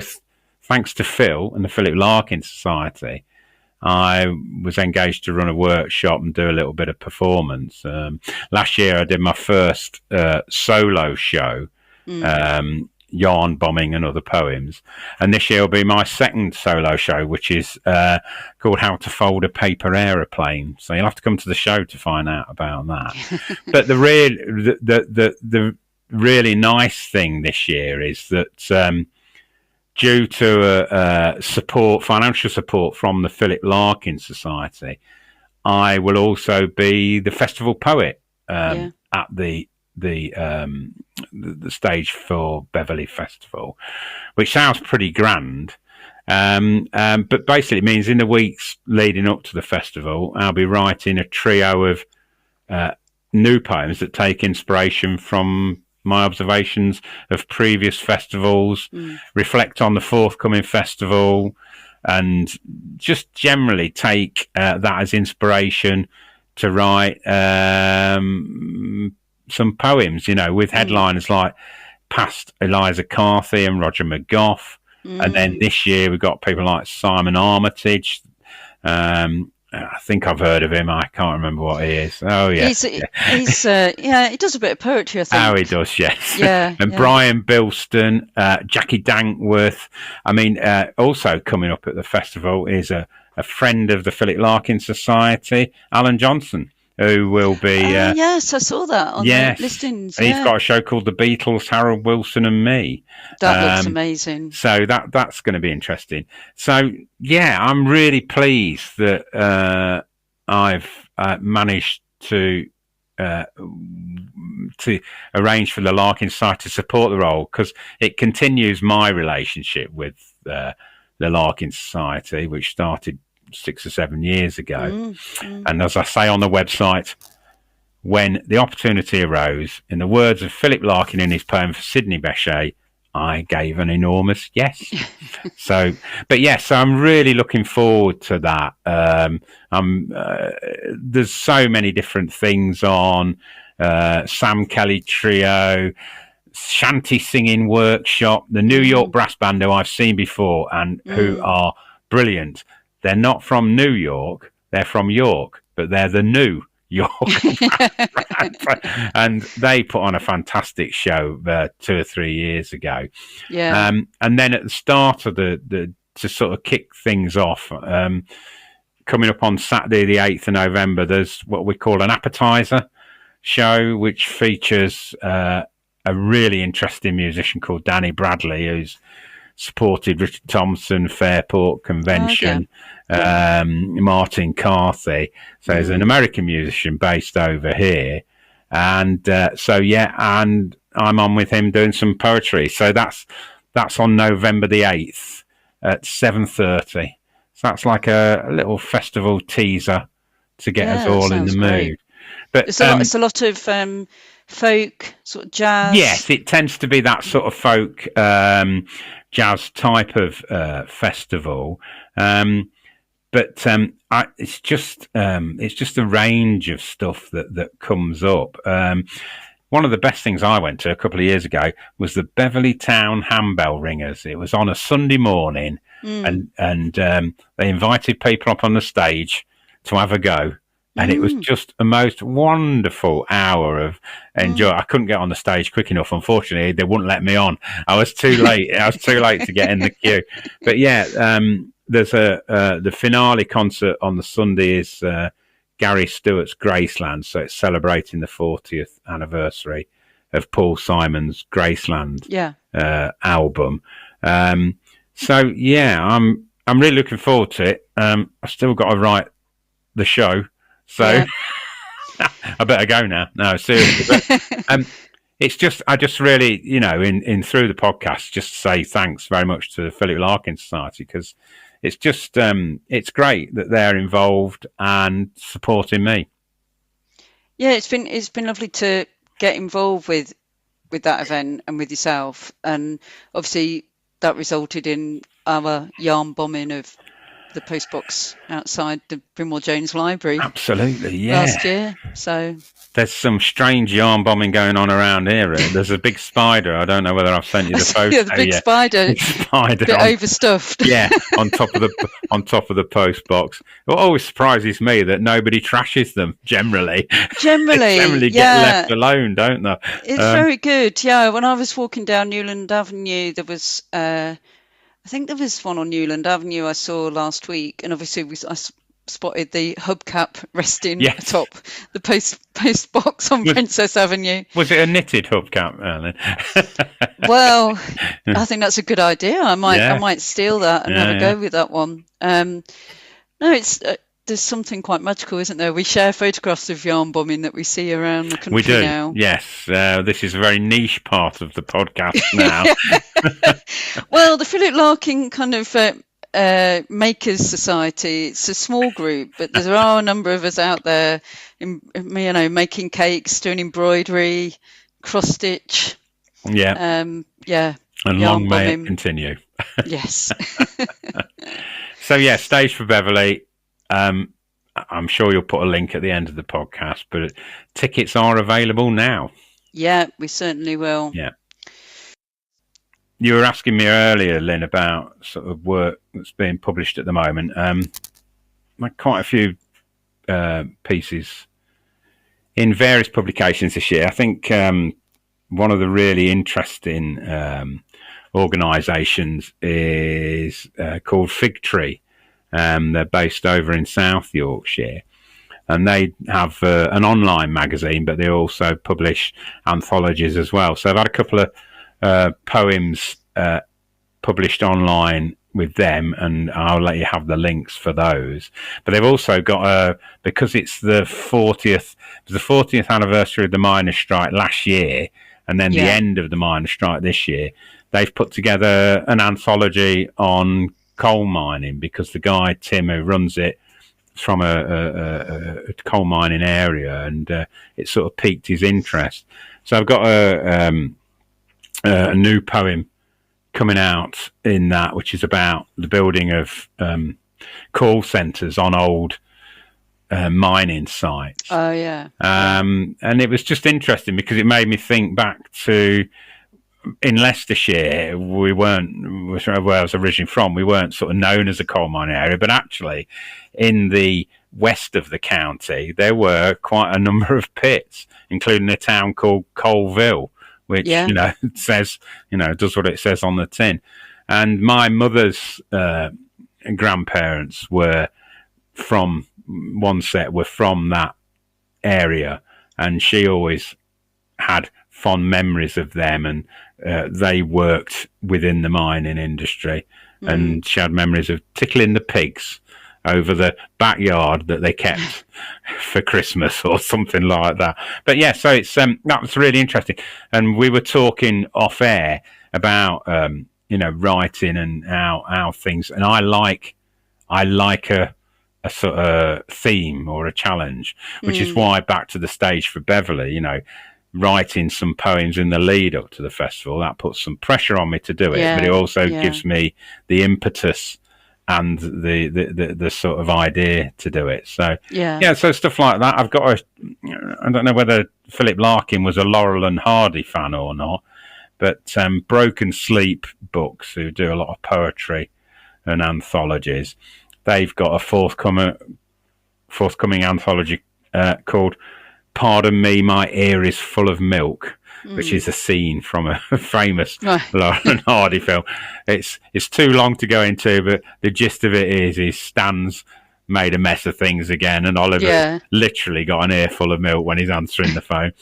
thanks to Phil and the Philip Larkin Society, I was engaged to run a workshop and do a little bit of performance. Last year I did my first solo show, yarn bombing and other poems, and this year will be my second solo show, which is called How to Fold a Paper Aeroplane. So you'll have to come to the show to find out about that. But the really nice thing this year is that due to financial support from the Philip Larkin Society, I will also be the festival poet at the the stage for Beverley Festival, which sounds pretty grand. But basically it means in the weeks leading up to the festival, I'll be writing a trio of new poems that take inspiration from my observations of previous festivals, reflect on the forthcoming festival, and just generally take that as inspiration to write some poems, with headliners like past Eliza Carthy and Roger McGough. And then this year we've got people like Simon Armitage. I think I've heard of him. I can't remember what he is. Oh, yeah. He does a bit of poetry, I think. Oh, he does, yes. Yeah. And Brian Bilston, Jackie Dankworth. I mean, also coming up at the festival is a friend of the Philip Larkin Society, Alan Johnson, who will be... yes, I saw that on the listings. He's got a show called The Beatles, Harold Wilson and Me. That looks amazing. So that's going to be interesting. So, yeah, I'm really pleased that I've managed to arrange for the Larkin Society to support the role, because it continues my relationship with the Larkin Society, which started 6 or 7 years ago. And as I say on the website, when the opportunity arose, in the words of Philip Larkin in his poem for Sidney Bechet, I gave an enormous yes. So I'm really looking forward to that. There's so many different things on. Sam Kelly Trio, shanty singing workshop, the New York brass band who I've seen before and who are brilliant. They're not from New York, they're from York, but they're the New York. And they put on a fantastic show 2 or 3 years ago. Yeah. And then at the start of to sort of kick things off, coming up on Saturday the 8th of November, there's what we call an appetizer show, which features a really interesting musician called Danny Bradley, who's supported Richard Thompson, Fairport Convention, Martin Carthy. So he's an American musician based over here. And and I'm on with him doing some poetry. So that's on November the 8th at 7:30. So that's like a little festival teaser to get us all in the mood. Great. But it's a lot of folk, sort of jazz. Yes, it tends to be that sort of folk jazz type of festival. But it's just a range of stuff that comes up. One of the best things I went to a couple of years ago was the Beverley Town Handbell Ringers. It was on a Sunday morning, and they invited people up on the stage to have a go. And it was just a most wonderful hour of enjoy. I couldn't get on the stage quick enough. Unfortunately, they wouldn't let me on. I was too late. I was too late to get in the queue. But yeah, there's the finale concert on the Sunday is Gary Stewart's Graceland. So it's celebrating the 40th anniversary of Paul Simon's Graceland album. So yeah, I'm really looking forward to it. I've still got to write the show. So I better go now. No, seriously. But, it's just, I just really, in through the podcast, just say thanks very much to the Philip Larkin Society, because it's just, it's great that they're involved and supporting me. Yeah, it's been lovely to get involved with that event and with yourself, and obviously that resulted in our yarn bombing of the postbox outside the Brimwell Jones Library. Absolutely, yeah. Last year, so there's some strange yarn bombing going on around here. There's a big spider. I don't know whether I've sent you the photo. Yeah, the big spider. A bit overstuffed. Yeah, on top of the postbox. It always surprises me that nobody trashes them. Generally yeah. get left alone, don't they? It's very good. Yeah, when I was walking down Newland Avenue, there was. I think there was one on Newland Avenue I saw last week, and obviously I spotted the hubcap resting atop the post box on Princess Avenue. Was it a knitted hubcap, Alan? Well, I think that's a good idea. I might steal that and have a go with that one. No, it's there's something quite magical, isn't there? We share photographs of yarn bombing that we see around the country We do, now. yes. This is a very niche part of the podcast now. Well, the Philip Larkin kind of Makers Society, it's a small group, but there are a number of us out there, making cakes, doing embroidery, cross stitch. Yeah. And long may it continue. Yes. So, yeah, Stage for Beverley. I'm sure you'll put a link at the end of the podcast, but tickets are available now. Yeah, we certainly will. Yeah. You were asking me earlier, Lyn, about sort of work that's being published at the moment. Quite a few pieces in various publications this year. I think one of the really interesting organisations is called Fig Tree. They're based over in South Yorkshire, and they have an online magazine, but they also publish anthologies as well. So I've had a couple of poems published online with them, and I'll let you have the links for those. But they've also got because it's the 40th anniversary of the miners' strike last year, and then the end of the miners' strike this year. They've put together an anthology on coal mining, because the guy Tim who runs it is from a coal mining area, and it sort of piqued his interest. So I've got a new poem coming out in that, which is about the building of call centres on old mining sites. Oh, yeah. And it was just interesting because it made me think back to in Leicestershire. Where I was originally from, we weren't sort of known as a coal mining area, but actually in the west of the county, there were quite a number of pits, including a town called Colville, which, says, does what it says on the tin. And my mother's grandparents were from that area, and she always had fond memories of them, and they worked within the mining industry, and she had memories of tickling the pigs over the backyard that they kept for Christmas or something like that. But yeah, so it's that was really interesting. And we were talking off air about writing and how things, and I like a sort of theme or a challenge, which is why back to the Stage for Beverley, writing some poems in the lead up to the festival, that puts some pressure on me to do it, but it also gives me the impetus and the sort of idea to do it. So so stuff like that. I've got I don't know whether Philip Larkin was a Laurel and Hardy fan or not, but Broken Sleep Books, who do a lot of poetry and anthologies, they've got a forthcoming anthology called Pardon Me, My Ear is Full of Milk, which is a scene from a famous Laurel and Hardy film. It's too long to go into, but the gist of it is Stan's made a mess of things again, and Oliver's literally got an earful of milk when he's answering the phone.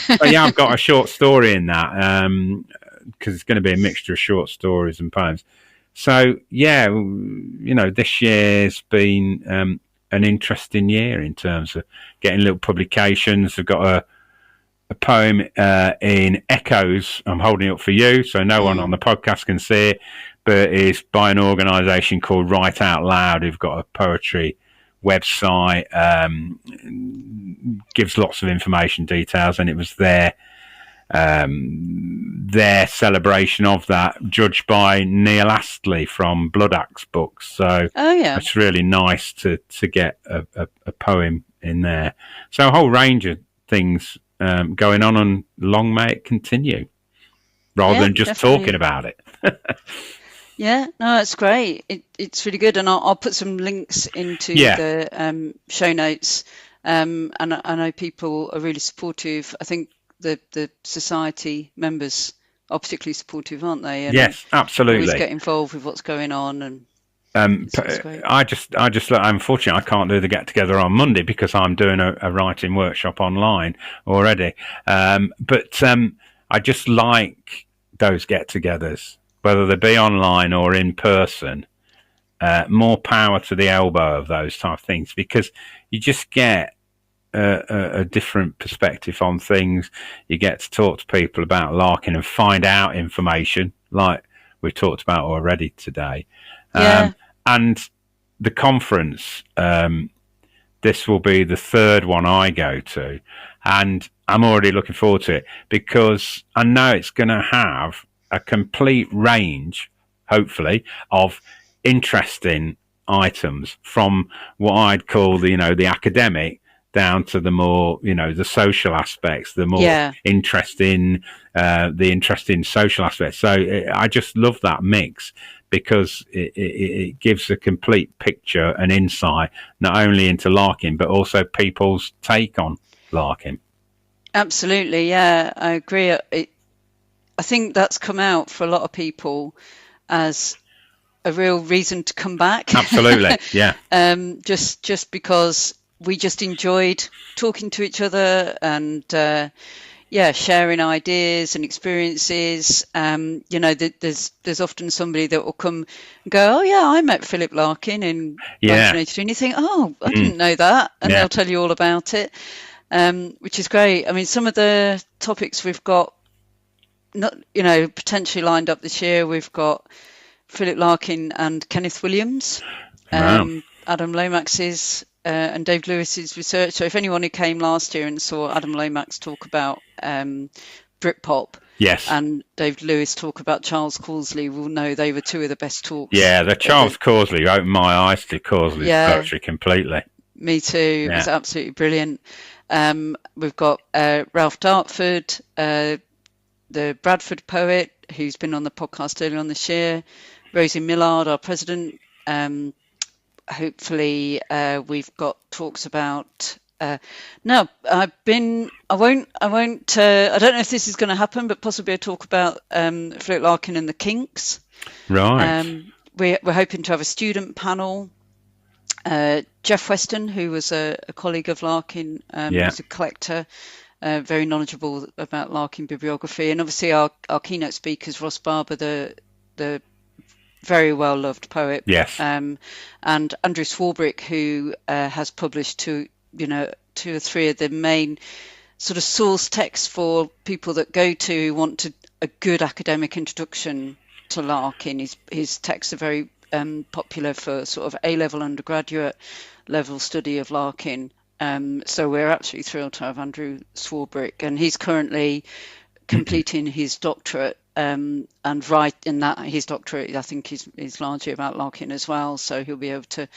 But yeah, I've got a short story in that, because it's going to be a mixture of short stories and poems. So yeah, this year's been an interesting year in terms of getting little publications. I've got a poem in Echoes. I'm holding it up for you, so no one on the podcast can see it, but it's by an organisation called Write Out Loud, who've got a poetry website, gives lots of information details, and it was their celebration of that, judged by Neil Astley from Blood Axe Books. So it's really nice to get a poem in there. So a whole range of things going on, and long may it continue, rather than just talking about it. Yeah, no, it's great. It's really good, and I'll put some links into the show notes. And I know people are really supportive. I think the society members are particularly supportive, aren't they? And yes, absolutely. Always get involved with what's going on, and I just unfortunately I can't do the get together on Monday because I'm doing a writing workshop online already. But I just like those get-togethers, whether they be online or in person. more power to the elbow of those type of things, because you just get a different perspective on things. You get to talk to people about Larkin and find out information like we've talked about already today. And the conference, this will be the third one I go to, and I'm already looking forward to it because I know it's going to have a complete range, hopefully, of interesting items, from what I'd call the academic down to the more the social aspects, the more interesting social aspects. So I just love that mix, because it gives a complete picture and insight not only into Larkin but also people's take on Larkin. Absolutely, yeah, I agree. I think that's come out for a lot of people as a real reason to come back. Absolutely, yeah. Just because we just enjoyed talking to each other and sharing ideas and experiences. There's often somebody that will come and go, "Oh yeah, I met Philip Larkin in 1983," and you think, "Oh, I didn't know that," and they'll tell you all about it, which is great. I mean, some of the topics we've got, potentially lined up this year. We've got Philip Larkin and Kenneth Williams, Adam Lomax's and Dave Lewis's research. So if anyone who came last year and saw Adam Lomax talk about Britpop, and Dave Lewis talk about Charles Causley, will know they were two of the best talks. Yeah, the Charles Causley opened my eyes to Causley's poetry completely. Me too. It was absolutely brilliant. We've got Ralph Dartford, the Bradford poet, who's been on the podcast earlier on this year, Rosie Millard, our president. Hopefully we've got talks about I don't know if this is going to happen, but possibly a talk about Philip Larkin and the Kinks. Right. We're hoping to have a student panel. Jeff Weston, who was a colleague of Larkin, who's a collector, very knowledgeable about Larkin bibliography, and obviously our keynote speakers, Ross Barber, the very well loved poet, and Andrew Swarbrick, who has published two or three of the main sort of source texts for people that go to want a good academic introduction to Larkin. His texts are very popular for sort of A-level undergraduate level study of Larkin. So we're absolutely thrilled to have Andrew Swarbrick, and he's currently completing his doctorate, and right in that his doctorate I think is largely about Larkin as well, so he'll be able to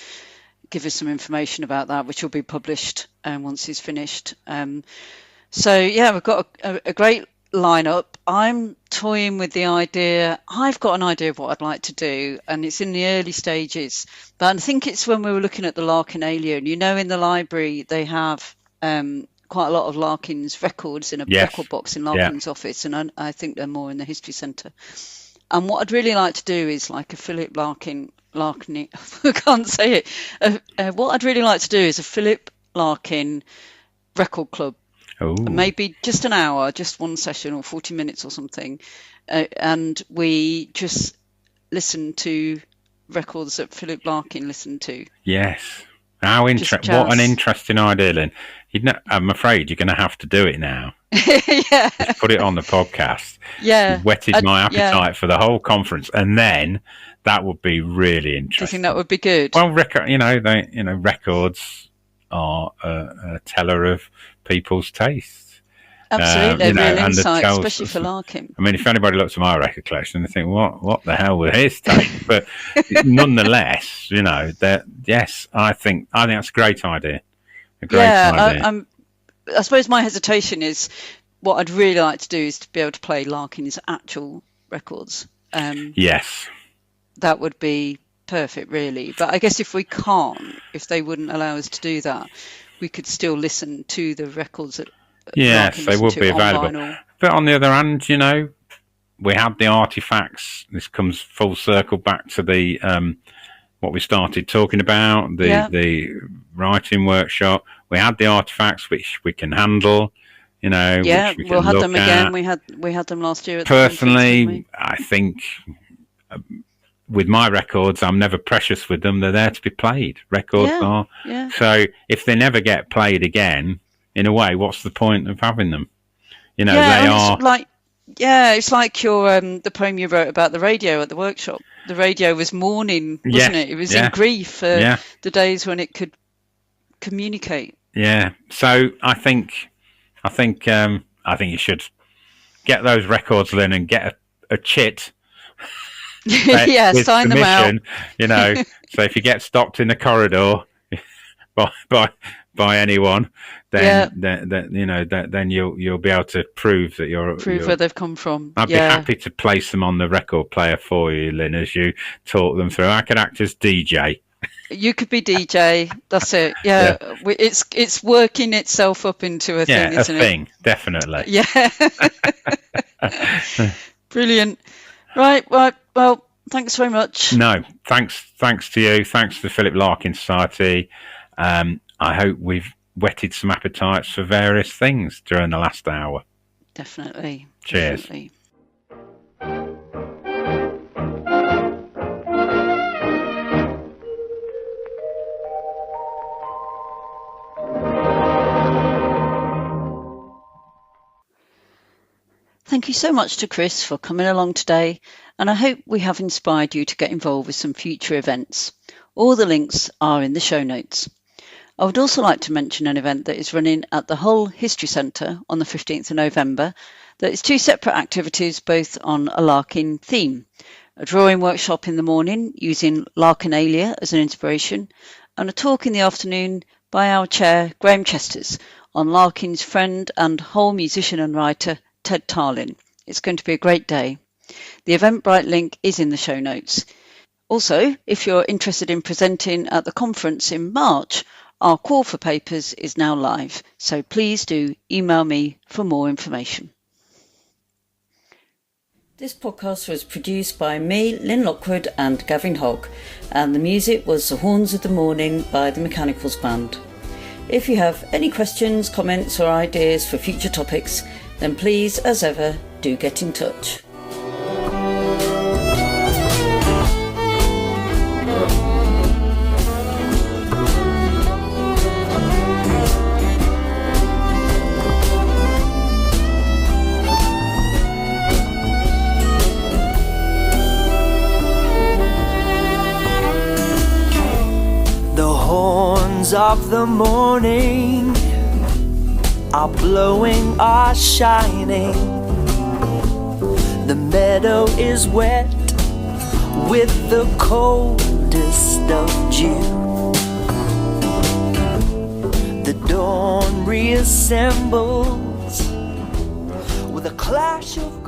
give us some information about that, which will be published once he's finished. So yeah, we've got a great lineup. I'm toying with the idea. I've got an idea of what I'd like to do, and it's in the early stages, but I think it's when we were looking at the Larkinalia, and in the library they have quite a lot of Larkin's records in a record box in Larkin's office, and I think they're more in the history centre. And what I'd really like to do is like a Philip Larkin I can't say it. What I'd really like to do is a Philip Larkin record club. Ooh. Maybe just an hour, just one session or 40 minutes or something, and we just listen to records that Philip Larkin listened to. Yes. How interesting! What an interesting idea, Lyn. I'm afraid you're going to have to do it now. Just put it on the podcast. Yeah. You've whetted my appetite for the whole conference, and then that would be really interesting. Do you think that would be good? Well, records are a teller of people's tastes. Absolutely, real insight, especially for Larkin. I mean, if anybody looks at my record collection, they think, "What the hell were his tastes?" But nonetheless, I think that's a great idea. I suppose my hesitation is what I'd really like to do is to be able to play Larkin's actual records. Yes, that would be perfect, really. But I guess if they wouldn't allow us to do that, we could still listen to the records that. Yes, they would be available. But on the other hand, we had the artifacts. This comes full circle back to the what we started talking about, the writing workshop. We had the artifacts which we can handle, which we can we'll have them at. again. We had them last year. At Personally, I think with my records, I'm never precious with them. They're there to be played. Records are. Yeah. So if they never get played again, in a way, what's the point of having them? You know, they are. It's like your the poem you wrote about the radio at the workshop. The radio was mourning, wasn't it? It was in grief for the days when it could communicate. Yeah. So I think you should get those records, Lyn, and get a chit. Sign them out. You know, so if you get stopped in the corridor by anyone, then you'll be able to prove that you're where they've come from. I'd be happy to place them on the record player for you, Lyn, as you talk them through. I could act as DJ. You could be DJ. That's it. Yeah. It's working itself up into a thing, isn't it? Yeah, a thing, definitely. Yeah. Brilliant. Right. Well, thanks very much. No, thanks to you. Thanks to the Philip Larkin Society. I hope we've whetted some appetites for various things during the last hour. Definitely. Cheers. Definitely. Thank you so much to Chris for coming along today, and I hope we have inspired you to get involved with some future events. All the links are in the show notes. I would also like to mention an event that is running at the Hull History Centre on the 15th of November. That is 2 separate activities, both on a Larkin theme. A drawing workshop in the morning using Larkinalia as an inspiration, and a talk in the afternoon by our chair, Graham Chesters, on Larkin's friend and Hull musician and writer, Ted Tarlin. It's going to be a great day. The Eventbrite link is in the show notes. Also, if you're interested in presenting at the conference in March, our call for papers is now live, so please do email me for more information. This podcast was produced by me, Lyn Lockwood, and Gavin Hogg, and the music was The Horns of the Morning by the Mechanicals Band. If you have any questions, comments or ideas for future topics, then please, as ever, do get in touch. The horns of the morning are blowing, are shining. The meadow is wet with the coldest of dew. The dawn reassembles with a clash of